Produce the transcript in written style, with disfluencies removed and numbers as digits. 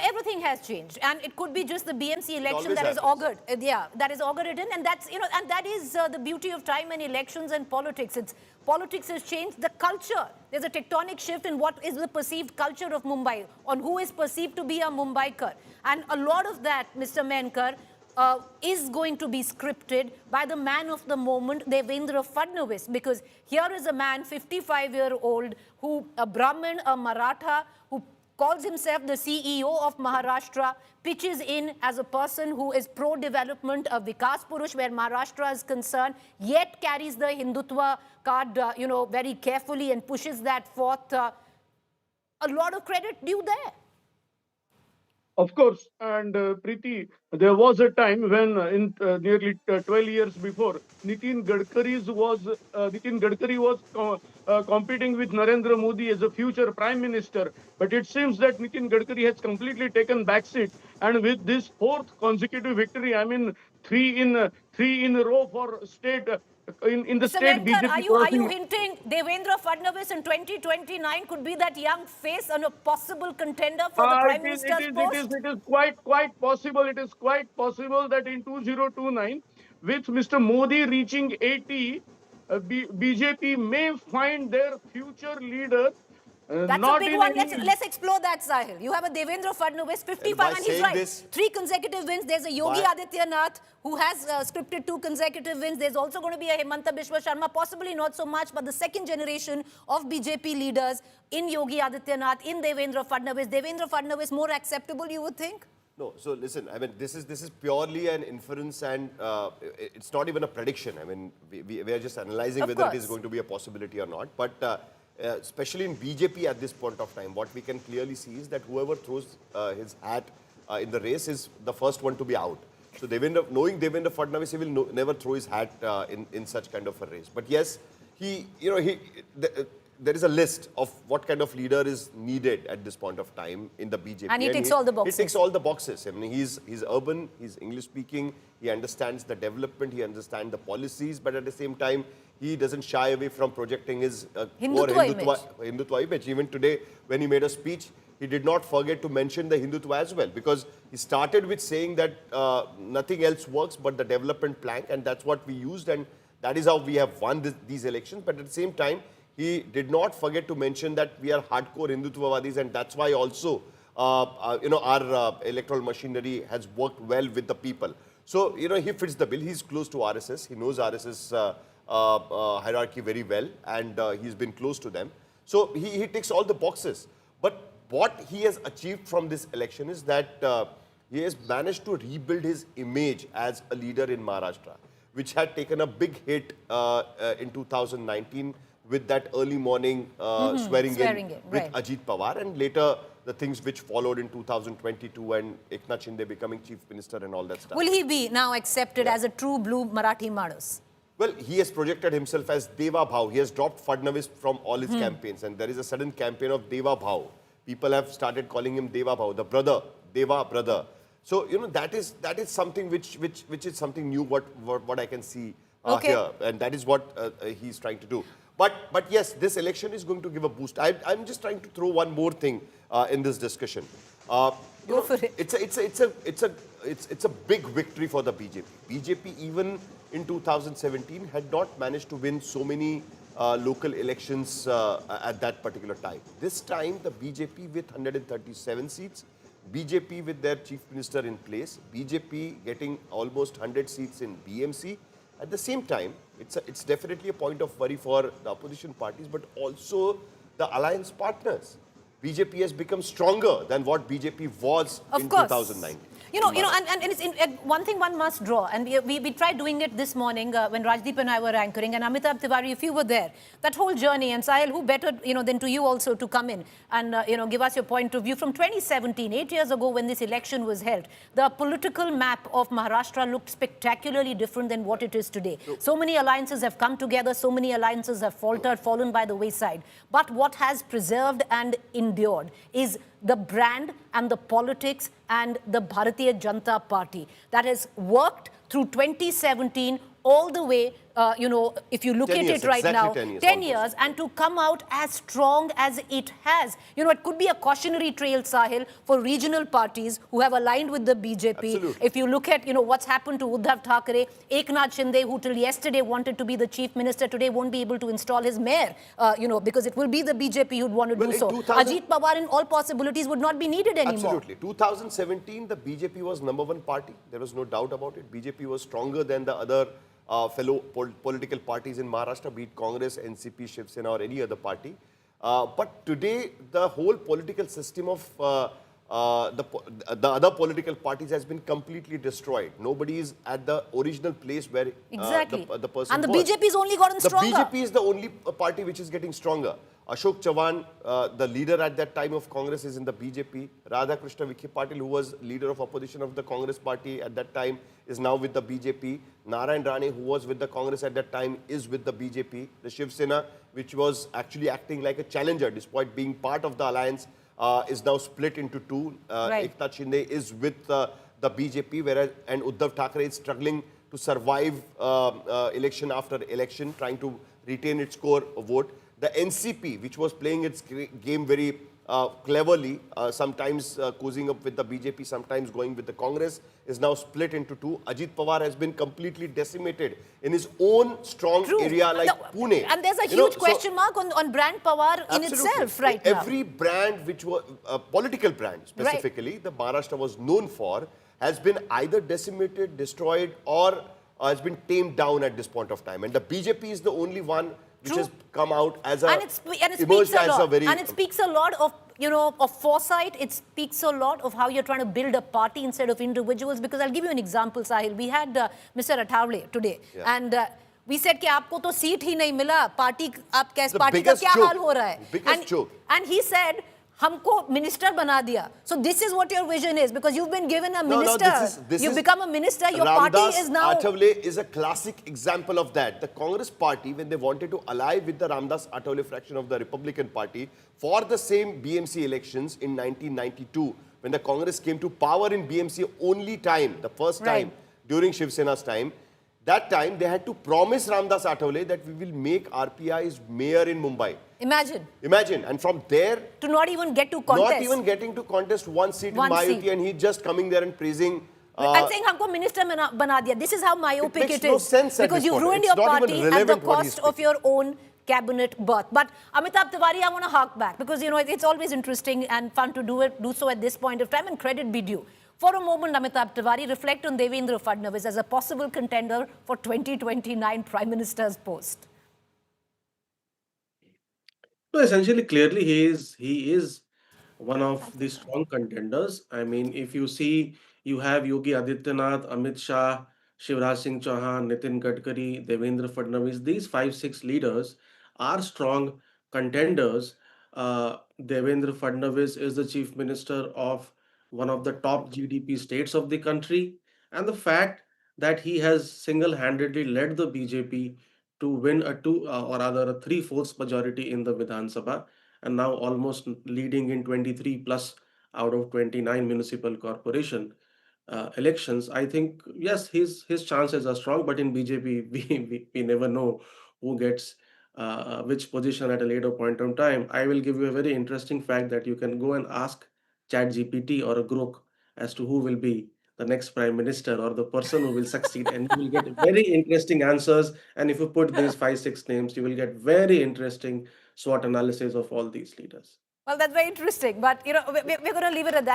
everything has changed, and it could be just the BMC election that is augured. That is augured in, and that's and that is the beauty of time and elections and politics. Politics has changed the culture. There's a tectonic shift in what is the perceived culture of Mumbai, on who is perceived to be a Mumbaikar, and a lot of that, Mr. Menkar, is going to be scripted by the man of the moment, Devendra Fadnavis, because here is a man, 55-year-old, who a Brahmin, a Maratha, who calls himself the CEO of Maharashtra, pitches in as a person who is pro-development of Vikas Purush, where Maharashtra is concerned, yet carries the Hindutva card, very carefully and pushes that forth. A lot of credit due there. Of course, and Preeti, there was a time when in nearly 12 years before, Nitin Gadkari was competing with Narendra Modi as a future Prime Minister. But it seems that Nitin Gadkari has completely taken backseat. And with this fourth consecutive victory, I mean, three in a row for state in the Mr. state Menkar, BJP. are you hinting Devendra Fadnavis in 2029 could be that young face and a possible contender for the Prime Minister's post? It is quite possible. It is quite possible that in 2029, with Mr. Modi reaching 80, BJP may find their future leader. That's a big one. Let's explore that, Sahil. You have a Devendra Fadnavis, 55, and he's right. 3 consecutive wins. There's a Yogi Adityanath who has scripted 2 consecutive wins. There's also going to be a Himanta Biswa Sharma, possibly not so much, but the second generation of BJP leaders in Yogi Adityanath, in Devendra Fadnavis. Devendra Fadnavis more acceptable, you would think? No, so listen, I mean, this is purely an inference, and it's not even a prediction. I mean, we are just analyzing whether it is going to be a possibility or not. But especially in BJP at this point of time, what we can clearly see is that whoever throws his hat in the race is the first one to be out. So knowing Devendra Fadnavis, he will never throw his hat in such kind of a race. But yes, there is a list of what kind of leader is needed at this point of time in the BJP. And he ticks all the boxes. He ticks all the boxes. I mean, he's urban, he's English speaking, he understands the development, he understands the policies, but at the same time, he doesn't shy away from projecting his Hindutva image. Even today, when he made a speech, he did not forget to mention the Hindutva as well, because he started with saying that nothing else works but the development plank, and that's what we used, and that is how we have won these elections. But at the same time, he did not forget to mention that we are hardcore Hindutvavadis, and that's why also our electoral machinery has worked well with the people. So, he fits the bill. He's close to RSS. He knows RSS hierarchy very well, and he's been close to them. So he ticks all the boxes. But what he has achieved from this election is that he has managed to rebuild his image as a leader in Maharashtra, which had taken a big hit in 2019 with that early morning swearing in with Ajit Pawar, and later the things which followed in 2022 and Eknath Shinde becoming chief minister and all that stuff. Will he be now accepted as a true blue Marathi Manas? Well, he has projected himself as Deva Bhau. He has dropped Fadnavis from all his campaigns, and there is a sudden campaign of Deva Bhau. People have started calling him Deva Bhau, the brother, Deva brother. So, that is something which is something new, what I can see here, and that is what he's trying to do. But yes, this election is going to give a boost. I'm just trying to throw one more thing in this discussion. Go for it. It's a big victory for the BJP. BJP even in 2017 had not managed to win so many local elections at that particular time. This time, the BJP with 137 seats, BJP with their chief minister in place, BJP getting almost 100 seats in BMC. At the same time, it's definitely a point of worry for the opposition parties, but also the alliance partners. BJP has become stronger than what BJP was in 2009. And it's one thing one must draw, and we tried doing it this morning when Rajdeep and I were anchoring, and Amitabh Tiwari, if you were there, that whole journey, and Sahil, who better, than to you also to come in and, give us your point of view. From 2017, 8 years ago when this election was held, the political map of Maharashtra looked spectacularly different than what it is today. So many alliances have come together, so many alliances have fallen by the wayside. But what has preserved and endured is the brand and the politics and the Bharatiya Janata Party that has worked through 2017 all the way, if you look 10 at years, it right exactly now, 10 years, 10 almost. years, and to come out as strong as it has. It could be a cautionary trail, Sahil, for regional parties who have aligned with the BJP. Absolutely. If you look at, what's happened to Uddhav Thackeray, Eknath Shinde, who till yesterday wanted to be the chief minister, today won't be able to install his mayor, because it will be the BJP who'd want to do so. Ajit Pawar, in all possibilities, would not be needed anymore. Absolutely. 2017, the BJP was #1 party. There was no doubt about it. BJP was stronger than the other fellow political parties in Maharashtra, be it Congress, NCP, Shiv Sena or any other party. But today, the whole political system of the other political parties has been completely destroyed. Nobody is at the original place where exactly. the person and the was. BJP has only gotten stronger. The BJP is the only party which is getting stronger. Ashok Chavan, the leader at that time of Congress, is in the BJP. Radhakrishna Vikhe Patil, who was leader of opposition of the Congress party at that time, is now with the BJP. Narayan Rane, who was with the Congress at that time, is with the BJP. The Shiv Sena, which was actually acting like a challenger despite being part of the alliance, is now split into two. Right. Eknath Shinde is with the BJP, and Uddhav Thackeray is struggling to survive election after election, trying to retain its core vote. The NCP, which was playing its game very cleverly, sometimes cozying up with the BJP, sometimes going with the Congress, is now split into two. Ajit Pawar has been completely decimated in his own strong area like Pune. And there's a huge question mark on brand Pawar in itself right now. Every brand which was a political brand specifically, the Maharashtra was known for, has been either decimated, destroyed, or has been tamed down at this point of time. And the BJP is the only one which has come out as emerged as a very... And it speaks a lot of, of foresight. It speaks a lot of how you're trying to build a party instead of individuals. Because I'll give you an example, Sahil. We had Mr. Athavale today. Yeah. And we said कि आपको तो seat ही नहीं मिला, party आप कैसे party का क्या हाल हो रहा है? Biggest joke. And he said, हमको minister बना दिया. So this is what your vision is, because you've been given a minister. You become a minister, your party is now... Athavale is a classic example of that. The Congress party, when they wanted to ally with the Ramdas Athavale fraction of the Republican Party for the same BMC elections in 1992, when the Congress came to power in BMC only time, the first time during Shiv Sena's time, that time they had to promise Ramdas Athavale that we will make RPI's mayor in Mumbai. Imagine. And from there... to not even get to contest. Not even getting to contest one seat in Mayuti, and he's just coming there and praising... and saying, हमको minister बना दिया. This is how myopic it is. It makes no sense because you've ruined your party at the cost of your own cabinet berth. But Amitabh Tiwari, I want to hark back, because, it's always interesting and fun to do so at this point of time, and credit be due. For a moment, Amitabh Tiwari, reflect on Devendra Fadnavis as a possible contender for 2029 Prime Minister's post. No, essentially, clearly, he is one of the strong contenders. I mean, if you see, you have Yogi Adityanath, Amit Shah, Shivraj Singh Chauhan, Nitin Gadkari, Devendra Fadnavis. These 5-6 leaders are strong contenders. Devendra Fadnavis is the chief minister of one of the top GDP states of the country, and the fact that he has single-handedly led the BJP to win a 3/4 majority in the Vidhan Sabha, and now almost leading in 23 plus out of 29 municipal corporation elections. I think, yes, his chances are strong, but in BJP, we never know who gets which position at a later point in time. I will give you a very interesting fact that you can go and ask ChatGPT or a Grok as to who will be the next prime minister or the person who will succeed, and you will get very interesting answers. And if you put these 5-6 names, you will get very interesting SWOT analysis of all these leaders. Well, that's very interesting, but we're going to leave it at that.